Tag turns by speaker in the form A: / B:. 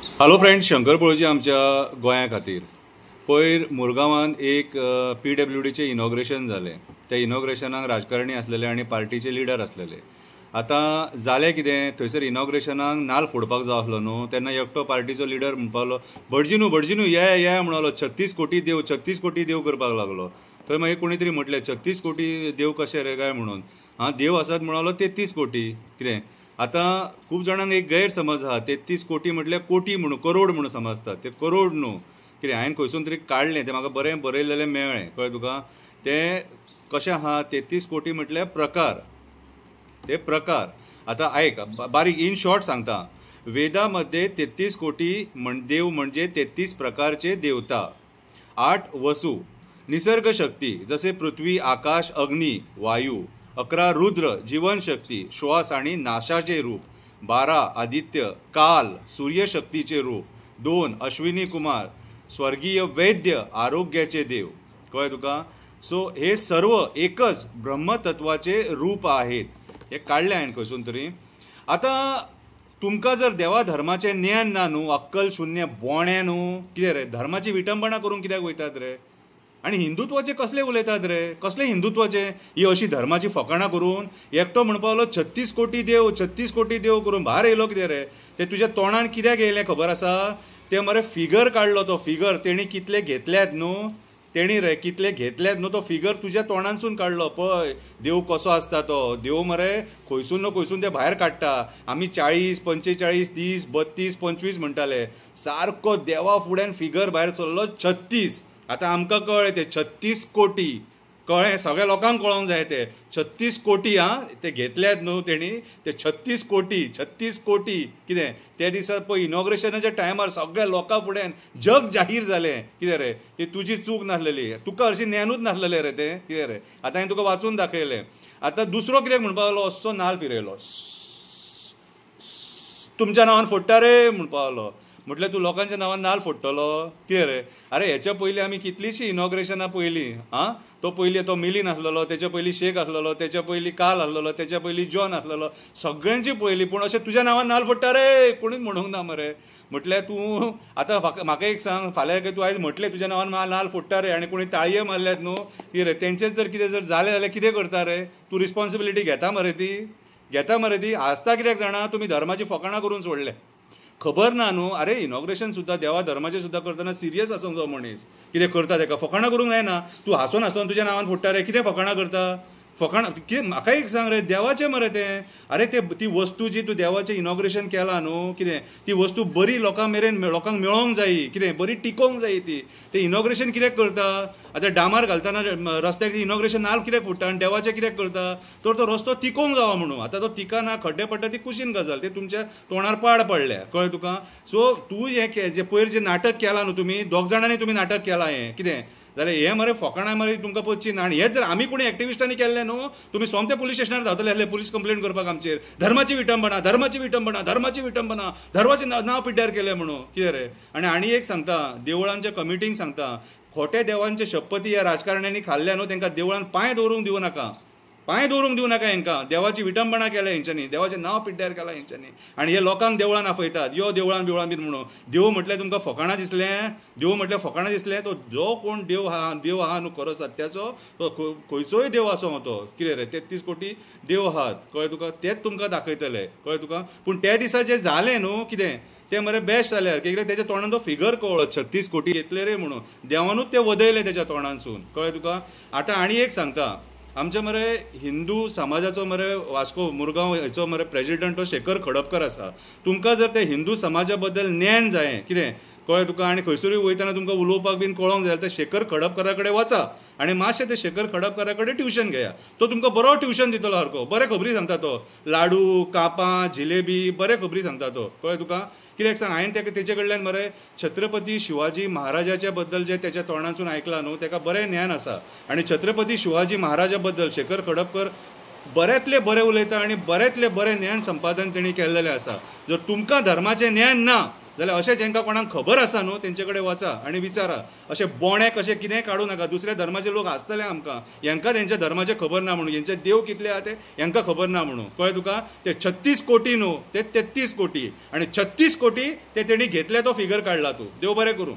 A: Hello friends, Shankar पळोवची आमच्या गोंया खातीर पयर मुरगांवांत एक PWDचें इनॉग्रेशन जालें. त्या इनॉग्रेशनाक राजकारणी आसलेले आनी पार्टीचे लिडर आसलेले. आतां जालें कितें, थंयसर इनॉग्रेशनाक नाल्ल फोडपाक जाय आसलो न्हू, तेन्ना एकटो पार्टीचो लिडर म्हणपालो भटजीनू ये म्हणलो 36 कोटी देव 36 कोटी देव करपाक लागलो. थंय मागीर कोणी तरी म्हटलें 36 कोटी देव कशें रे काय म्हणून. देव आसात म्हणलो 33 कोटी कितें. आतां खूब जाणांक एक गैरसमज आहा, 33 कोटी म्हटल्यार कोटी म्हणून करोड म्हणून समजतात. ते करोड न्हू कितें. हांवें खंयसून तरी काडलें, तें म्हाका बरें बरयलेलें मेळ्ळें. कळ्ळें तुका. तें कशें आहा, 33 कोटी म्हटल्यार प्रकार. ते प्रकार आतां आयक, बारीक इन शॉर्ट सांगता. वेदा मध्ये 33 कोटी देव म्हणजे 33 प्रकारचे देवता. 8 वसू निसर्ग शक्ती जसे पृथ्वी, आकाश, अग्नी, वायू. 11 रुद्र जीवनशक्ती, श्वास आणि नाशाचे रूप. 12 आदित्य, काल सूर्यशक्तीचे रूप. 2 अश्विनी कुमार, स्वर्गीय वैद्य, आरोग्याचे देव. कळ्ळें तुका. सो हे सर्व एकच ब्रह्मतत्वाचे रूप आहेत. हे काढलें हांवें खंयसून तरी. आतां तुमकां जर देवा धर्माचें ज्ञान ना न्हू, अक्कल शुन्य बोण्या न्हू, कितें रे धर्माची विटंबना करून कित्याक वयतात रे. आनी हिंदुत्वाचे कसले उलयतात रे, कसले हिंदुत्वाचे. ही अशी धर्माची फकाणां करून एकटो म्हणपालो 36 कोटी देव 36 कोटी देव करून भायर येयलो कितें रे. ते तुज्या तोंडान कित्याक येयलें खबर आसा. ते मरे फिगर काडलो तो फिगर. तेणी कितले घेतल्यात न्हू, तेणी रे कितले घेतल्यात न्हू, तो फिगर तुज्या तोंडानसून काडलो. पळय देव कसो आसता तो. देव मरे खंयसून न्हू खंयसून ते भायर काडटा. आमी 40 45 30 32 25 म्हणटाले. सारको देवा फुड्यान फिगर भायर सरलो 36. आतां आमकां कळ्ळें ते 36 कोटी. कळ्ळें, सगळ्या लोकांक कळोंक जाय ते 36 कोटी. ते घेतल्यात न्हू तेणी ते 36 कोटी कितें. त्या दिसा पळय इनॉग्रेशनाच्या टायमार सगळ्या लोकां फुड्यान जग जाहीर जालें. कितें रे, ती तुजी चूक नासलेली. तुका हरशी ज्ञानूच नासलेलें रे तें. कितें रे, आतां हांवें तुका वाचून दाखयलें. आतां दुसरो कित्याक म्हणपाक लागलो, असो नाल्ल फिरयलो, तुमच्या नांवान फोडटा रे म्हणपाक लागलो. म्हटल्यार तूं लोकांच्या नांवान नाल्ल फोडटलो कितें रे. अरे हेच्या पयलीं आमी कितलींशीं इनॉग्रेशनां पयलीं. तो पयलीं तो मिलीन आसलेलो, तेच्या पयलीं शेख आसलेलो, तेच्या पयलीं काल आसलेलो, तेच्या पयलीं जॉन आसलेलो, सगळ्यांची पयलीं. पूण अशें तुज्या नांवान नाल्ल फोडटा रे कोणूच म्हणूंक ना मरे. म्हटल्यार तूं आतां म्हाका एक सांग, फाल्यां तूं आयज म्हटलें तुज्या नांवान नाल्ल फोडटा रे आनी कोणी ताळये मारल्यात न्हू, कितें रे तेंचेच जर कितें जर जालें जाल्यार कितें करता रे तूं. रिस्पॉन्सिबिलिटी घेता मरे ती. आसता कित्याक जाणा, तुमी धर्माची फकाणां करून सोडले. खबर ना न्हू. अरे इनॉग्रेशन सुद्दां देवा धर्माचें सुद्दां करतना सिरियस आसूंक जाय मनीस. कितें करता तेका फकाणां करूंक जायना. तूं हांसून तुज्या नांवान फोडटा रे, कितें फकाणां करता. फकाणां कितें म्हाका एक सांग रे, देवाचें मरे तें. अरे ती वस्तू जी तूं देवाचें इनॉग्रेशन केलां न्हू, कितें ती वस्तू बरी लोकांक मेळोंक जायी, कितें बरी टिकोवंक जायी ती. तें इनॉग्रेशन कित्याक करता. आतां डांबर घालतना रस्त्याक इनॉग्रेशन नाल्ल कित्याक फोडटा आनी देवाचें कित्याक करता. तर तो रस्तो तिकोवंक जावो म्हणून. आतां तो तिकाना, खड्डे पडटा ती कुशीन गजाल. ते तुमच्या तोंडार पाड पडल्या. कळ्ळें तुका. सो तूं हें पयर जें नाटक केलां न्हू तुमी दोग जाणांनी तुमी नाटक केलां हें कितें जाल्यार हें मरे फकाणां मरे तुमकां पचची ना. आनी हेंच जर आमी कोणी एक्टिविस्टांनी केल्लें न्हू, तुमी सोमते पुलीस स्टेशनार धांवतले आसले पुलीस कंप्लेंट करपाक आमचेर. धर्माची विटंबना धर्माचें नांव पिड्ड्यार केलें म्हणून. कितें रे. आनी एक सांगता, देवळांच्या कमिटींक सांगता, खोटे देवांचे शपथी ह्या राजकारण्यांनी खाल्ल्या न्हू, तांकां देवळान पांय दवरूंक दिवं नाका. हांकां. देवाची विटंबना केल्या हेंच्यांनी, देवाचें नांव पिड्ड्यार केलां हेंच्यांनी. आनी हे लोकांक देवळान आपयतात, यो देवळान बीन म्हणून. देव म्हटल्यार तुमकां फकाणां दिसलें. तो जो कोण देव आहा न्हू खरो सत्याचो, तो खंयचोय देव आसूं तो. कितें रे 33 कोटी देव आहात. कळ्ळें तुका. तेच तुमकां दाखयतले. कळ्ळें तुका. पूण त्या दिसा जें जालें न्हू कितें तें मरे बेस्ट जाल्यार कित्याक तेच्या तोंडान तो फिगर कळ्ळो 36 कोटी येतले रे म्हणून. देवानूच ते वदयले तेच्या तोंडानसून. कळ्ळें तुका. आतां आनी एक सांगता, आमच्या मरे हिंदू समाजाचो मरे वास्को मुरगांव हेचो मरे प्रेजिडंट तो शेखर खडपकर आसा. तुमकां जर ते हिंदू समाजा बद्दल ज्ञान जाय कितें. कळ्ळें तुका. आनी खंयसरूय वयतना तुमकां उलोवपाक बीन कळोंक जाय, ते शेखर खडपकरा कडेन वचा आनी मातशें ते शेखर खडपकरा कडेन ट्युशन घेया. तो तुमकां बरो ट्युशन दितलो सारको. बरे खबरी सांगता तो. लाडू, कापां, जिलेबी बरे खबरी सांगता तो. कळ्ळें तुका. कित्याक सांग, हांवें तेचे कडल्यान मरे छत्रपती शिवाजी महाराजाच्या बद्दल जें तेच्या तोंडानसून आयकलां न्हू, तेका बरें ज्ञान आसा. आनी छत्रपती शिवाजी महाराजा बद्दल शेखर खडपकर बऱ्यांतले बरें उलयता आनी बऱ्यांतले बरें ज्ञान संपादन तेणी केल्लेलें आसा. जर तुमकां धर्माचें ज्ञान ना जाल्यार अशें जेंकां कोणाक खबर आसा न्हू तेंचे कडेन वचा आनी विचारा. अशें बोणे कशें कितेंय काडूं नाका. दुसऱ्या धर्माचे लोक आसतले आमकां, हेंकां तेंच्या धर्माचें खबर ना म्हणून, हेंचे देव कितले आहा ते हेंकां खबर ना म्हणून. कळ्ळें तुका? ते 36 कोटी न्हू, ते 33 कोटी, आनी 36 कोटी ते तेणी घेतले तो फिगर काडला. तूं देव बरें करूं.